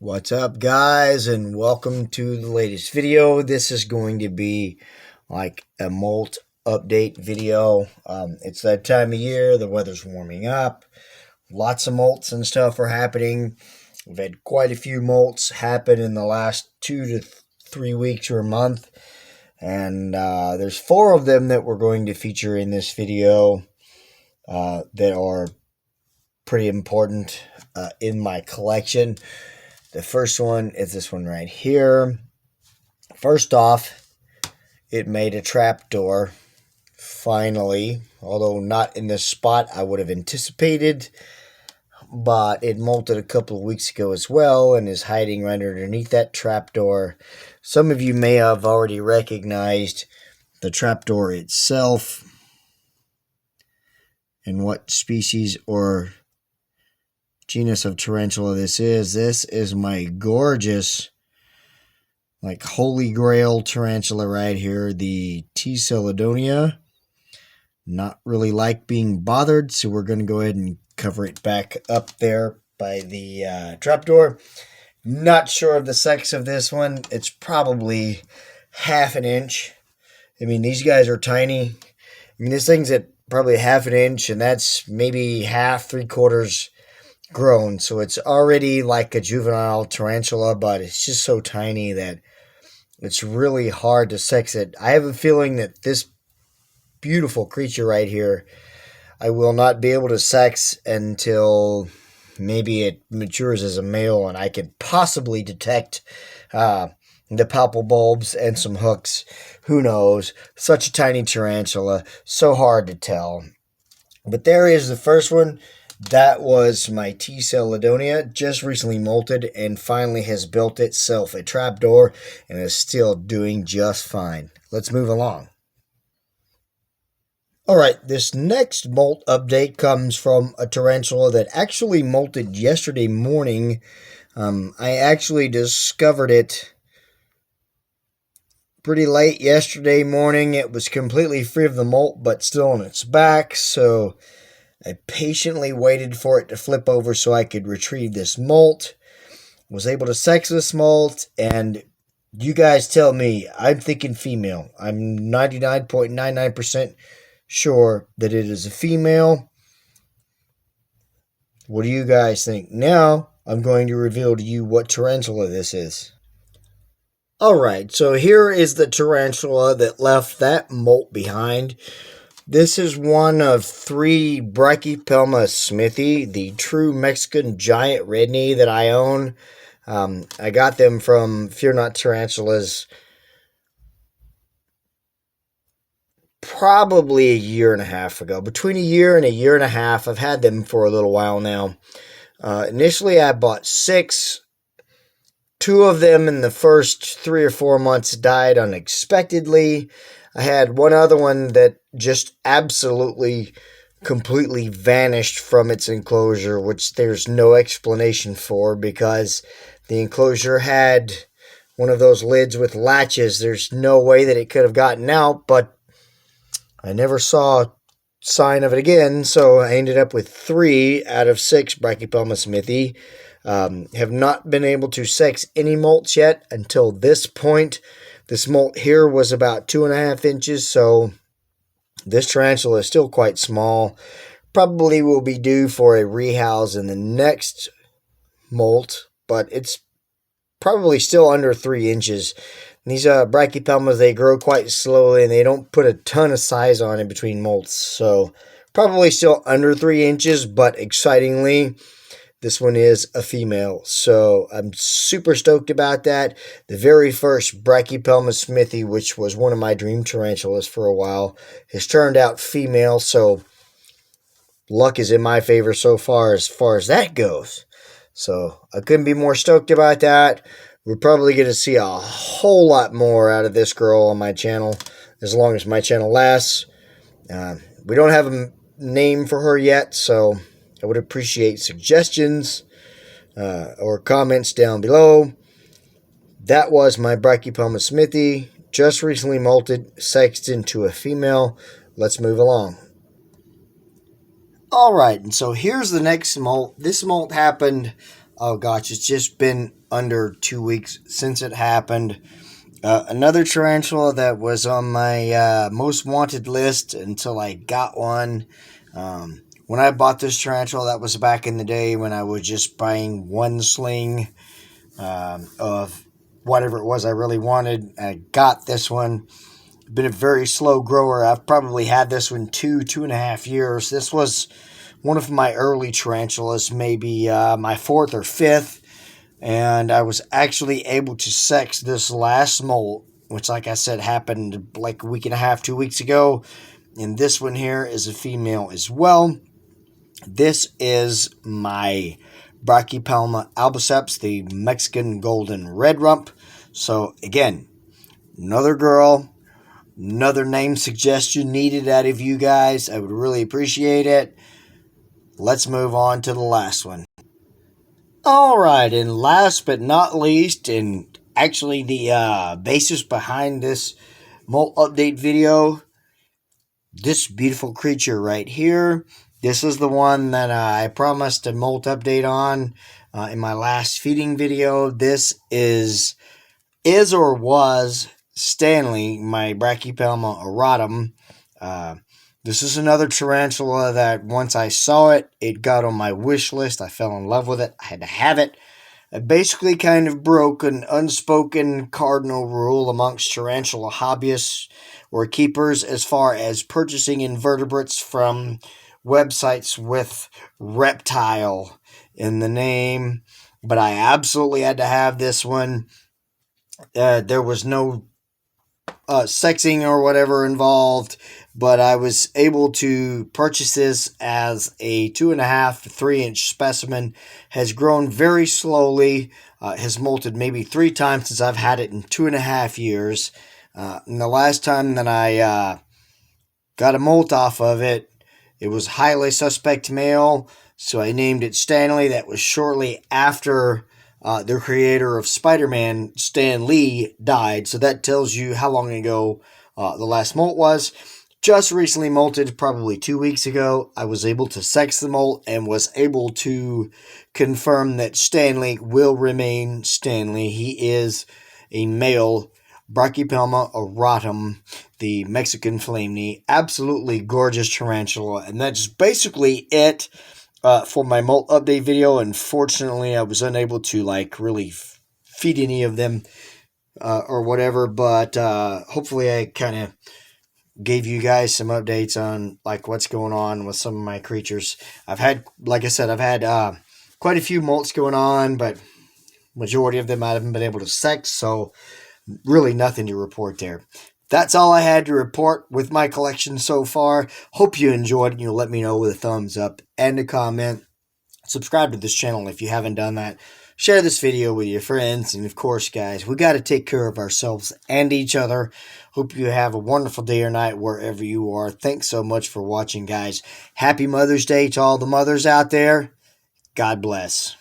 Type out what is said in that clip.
What's up, guys, and welcome to the latest video. This is going to be like a molt update video. It's that time of year, the weather's warming up, lots of molts and stuff are happening. We've had quite a few molts happen in the last 2 to 3 weeks or a month, and there's 4 of them that we're going to feature in this video that are pretty important in my collection. The first one is this one right here. First off, it made a trapdoor, finally, although not in the spot I would have anticipated, but it molted a couple of weeks ago as well and is hiding right underneath that trapdoor. Some of you may have already recognized the trapdoor itself and what species or genus of tarantula this is. This is my gorgeous, like, holy grail tarantula right here, the T. Celadonia. Not really like being bothered, so we're going to go ahead and cover it back up there by the trapdoor. Not sure of the sex of this one. It's probably half an inch. I mean, these guys are tiny. I mean, this thing's at probably half an inch, and that's maybe half, 3/4 grown, so it's already like a juvenile tarantula, but it's just so tiny that it's really hard to sex it. I have a feeling that this beautiful creature right here, I will not be able to sex until maybe it matures as a male, and I could possibly detect the palpal bulbs and some hooks. Who knows? Such a tiny tarantula, so hard to tell. But there is the first one. That was my T. Celadonia, just recently molted and finally has built itself a trapdoor and is still doing just fine. Let's move along. Alright, this next molt update comes from a tarantula that actually molted yesterday morning. I actually discovered it pretty late yesterday morning. It was completely free of the molt, but still on its back, so I patiently waited for it to flip over so I could retrieve this molt. Was able to sex this molt, and you guys tell me. I'm thinking female. I'm 99.99% sure that it is a female. What do you guys think? Now, I'm going to reveal to you what tarantula this is. Alright, so here is the tarantula that left that molt behind. This is one of 3 Brachypelma smithi, the true Mexican giant red knee that I own. I got them from Fear Not Tarantulas probably a year and a half ago. Between a year and a half. I've had them for a little while now. Initially, I bought 6. 2 of them in the first 3 or 4 months died unexpectedly. I had one other one that just absolutely, completely vanished from its enclosure, which there's no explanation for because the enclosure had one of those lids with latches. There's no way that it could have gotten out, but I never saw a sign of it again, so I ended up with 3 out of 6 Brachypelma smithi. Have not been able to sex any molts yet until this point. This molt here was about 2.5 inches, so this tarantula is still quite small. Probably will be due for a rehouse in the next molt, but it's probably still under 3 inches. These Brachypelmas, they grow quite slowly, and they don't put a ton of size on in between molts, so probably still under 3 inches, but excitingly, this one is a female, so I'm super stoked about that. The very first Brachypelma smithi, which was one of my dream tarantulas for a while, has turned out female, so luck is in my favor so far as that goes. So I couldn't be more stoked about that. We're probably going to see a whole lot more out of this girl on my channel, as long as my channel lasts. We don't have a name for her yet, so I would appreciate suggestions or comments down below. That was my Brachypelma smithi, just recently molted, sexed into a female. Let's move along. Alright, and so here's the next molt. This molt happened Oh gosh, it's just been under 2 weeks since it happened. Another tarantula that was on my most wanted list until I got one. When I bought this tarantula, that was back in the day when I was just buying one sling of whatever it was I really wanted. I got this one. Been a very slow grower. I've probably had this one 2.5 years. This was one of my early tarantulas, maybe my fourth or fifth. And I was actually able to sex this last molt, which, like I said, happened like a week and a half, 2 weeks ago. And this one here is a female as well. This is my Brachypelma albiceps, the Mexican golden red rump. So, again, another girl, another name suggestion needed out of you guys. I would really appreciate it. Let's move on to the last one. All right, and last but not least, and actually the basis behind this molt update video, this beautiful creature right here. This is the one that I promised a molt update on in my last feeding video. This is or was Stanley, my Brachypelma auratum. This is another tarantula that once I saw it, it got on my wish list. I fell in love with it. I had to have it. I basically kind of broke an unspoken cardinal rule amongst tarantula hobbyists or keepers as far as purchasing invertebrates from websites with reptile in the name. But I absolutely had to have this one. There was no sexing or whatever involved, but I was able to purchase this as a 2.5 to 3 inch specimen. Has grown very slowly, has molted maybe 3 times since I've had it in 2.5 years. And the last time that I got a molt off of it, it was highly suspect male, so I named it Stanley. That was shortly after the creator of Spider-Man, Stan Lee, died. So that tells you how long ago the last molt was. Just recently molted, probably 2 weeks ago. I was able to sex the molt and was able to confirm that Stanley will remain Stanley. He is a male Brachypelma auratum, the Mexican flame knee. Absolutely gorgeous tarantula. And that's basically it. For my molt update video. Unfortunately, I was unable to really feed any of them or whatever, but hopefully I kind of gave you guys some updates on what's going on with some of my creatures. I've had, like I said, I've had quite a few molts going on, but majority of them I haven't been able to sex, so really nothing to report there. That's all I had to report with my collection so far. Hope you enjoyed it. You'll let me know with a thumbs up and a comment. Subscribe to this channel if you haven't done that. Share this video with your friends. And of course, guys, we got to take care of ourselves and each other. Hope you have a wonderful day or night wherever you are. Thanks so much for watching, guys. Happy Mother's Day to all the mothers out there. God bless.